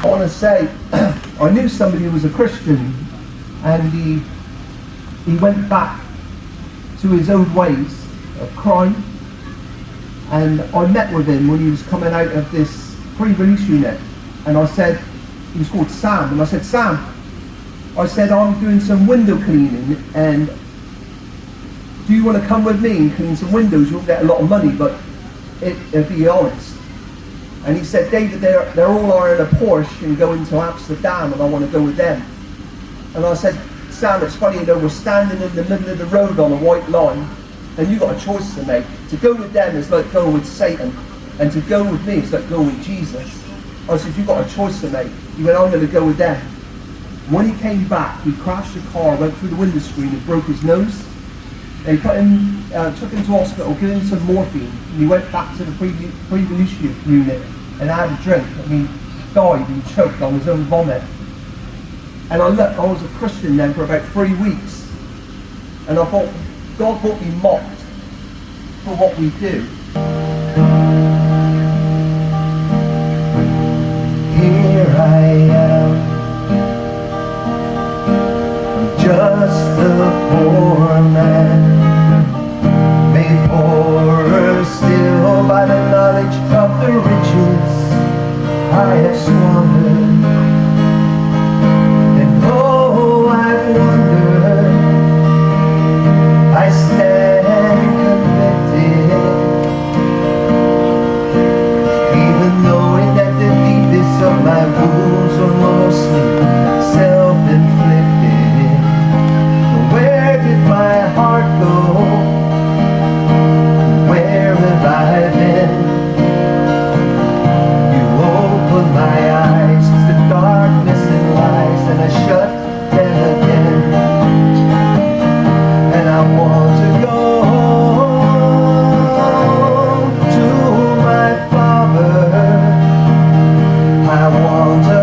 I want to say, I knew somebody who was a Christian, and he went back to his old ways of crime. And I met with him when he was coming out of this pre-release unit, and I said, he was called Sam, and I said, Sam, I said, I'm doing some window cleaning, and do you want to come with me and clean some windows? You'll get a lot of money, but it'll be honest. And he said, David, they're all are in a Porsche and going to Amsterdam, and I want to go with them. And I said, Sam, it's funny, you know, we're standing in the middle of the road on a white line, and you've got a choice to make. To go with them is like going with Satan, and to go with me is like going with Jesus. I said, you've got a choice to make. He went, I'm going to go with them. When he came back, he crashed the car, went through the window screen and broke his nose. They put him, took him to hospital, gave him some morphine, and he went back to the pre-release unit and had a drink, and he died and choked on his own vomit. And I was a Christian then for about 3 weeks, and I thought, God won't be mocked for what we do. Here I am, just a poor man, made poorer still by the knowledge of the riches I have squandered. And oh, I've wondered, I stand convicted, even knowing that the deepest of my wounds are mostly self-inflicted. Where did my heart go? Where have I been? You opened my eyes to darkness and lies, and I shut them again. And I want to go home to my Father. I want to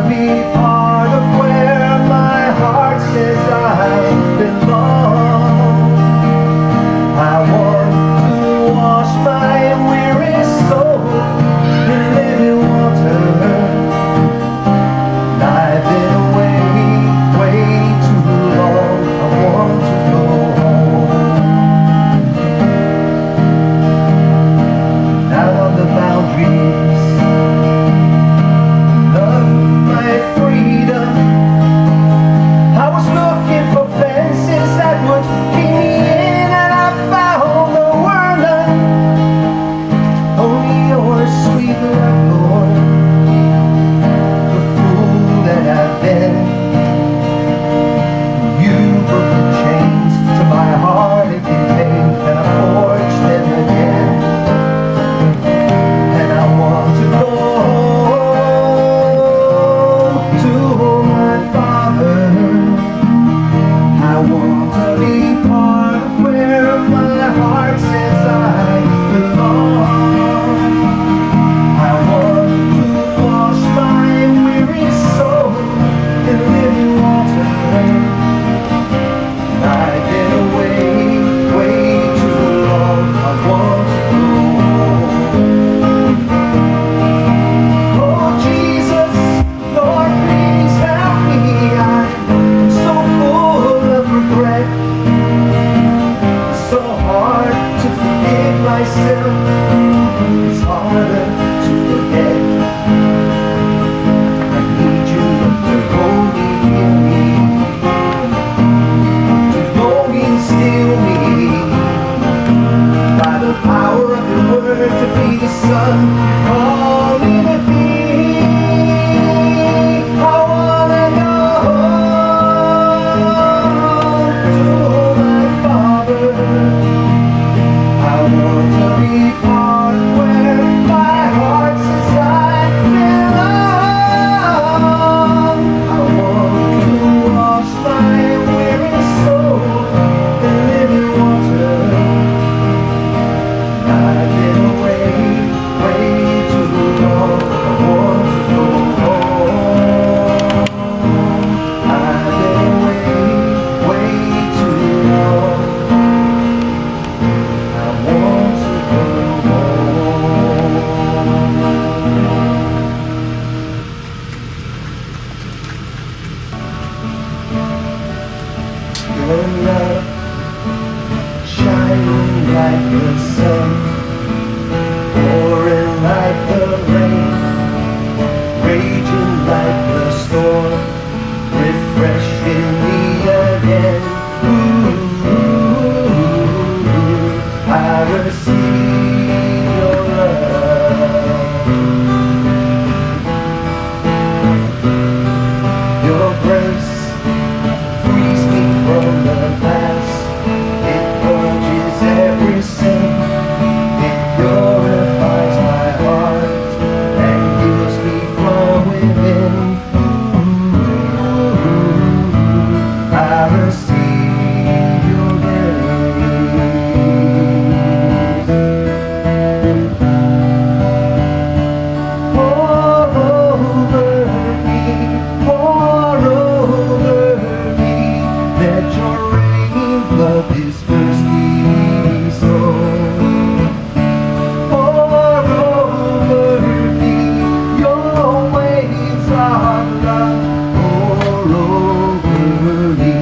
the sun, pouring like the rain, raging like the storm, refreshing me again. Ooh, I receive your love. Your grace frees me from the past. It purges every sin. It purifies my heart and heals me from within. Ooh, I receive your grace. Pour over me, pour over me. Let your rain flood this thirsty soul. Pour over me, your waves of love. Pour over me.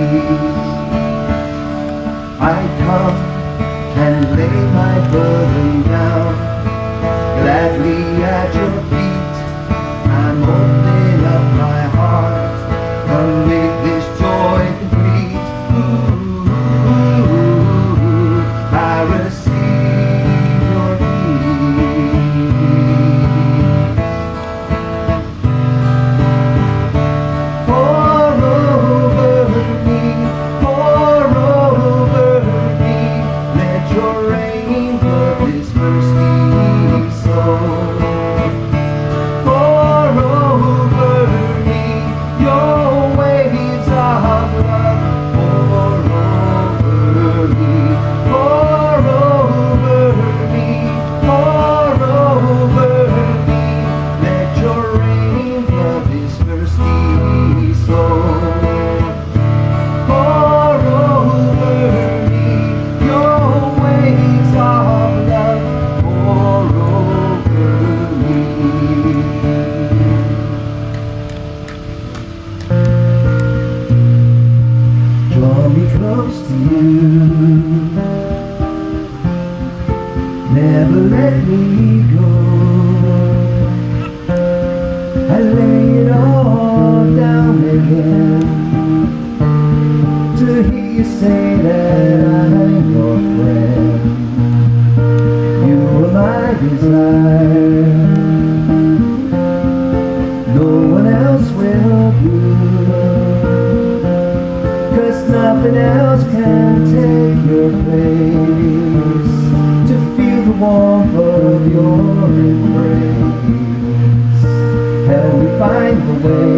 I come and lay my burden down, gladly at your feet. I'm opening up my heart. Come make this joy complete. Ooh, I receive your peace. Pour over me, pour over me. Let your rain flood this thirsty soul. Pour over me, your waves of love. Pour over me, pour over me, pour over me. Let your rain flood this thirsty soul. Pour over me, your waves of love. Pour over me. Draw me close to you. Never let me go. I lay it all down again to hear you say that I'm your friend. You are my desire. No one else will do. 'Cause nothing else can take your place. To feel the warmth of your embrace. Help me find the way,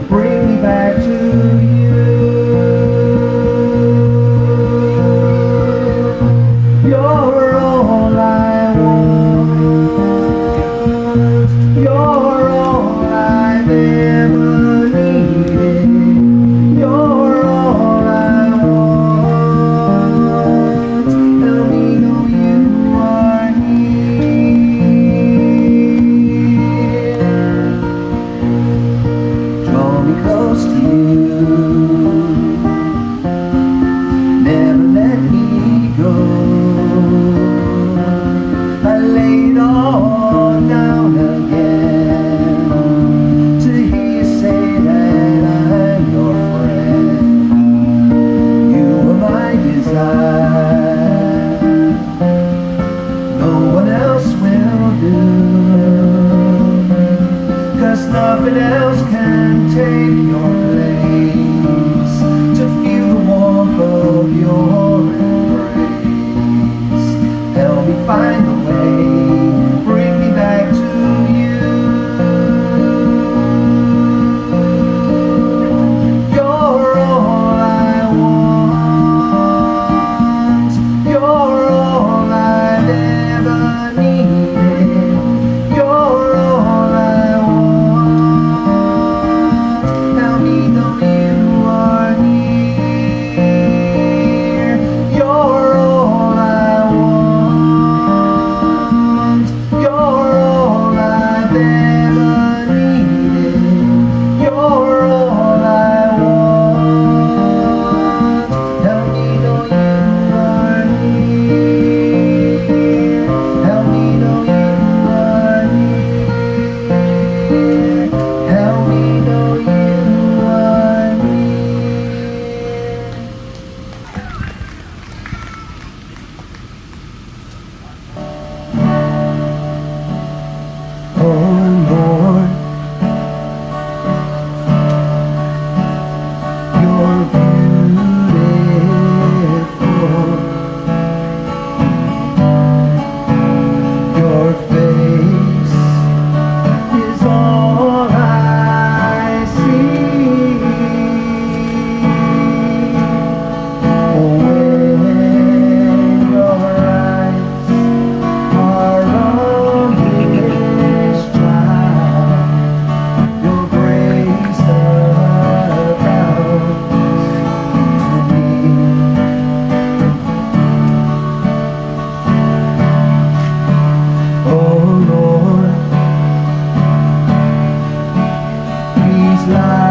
bring me back to you. You're all I want. You're all I've ever needed. You're all I want. Help me know you are here. Draw me close to you. Never let me go. I lay it all down again to hear you say that I'm your friend. You are my desire. No one else will do. 'Cause nothing else can take your place. his life.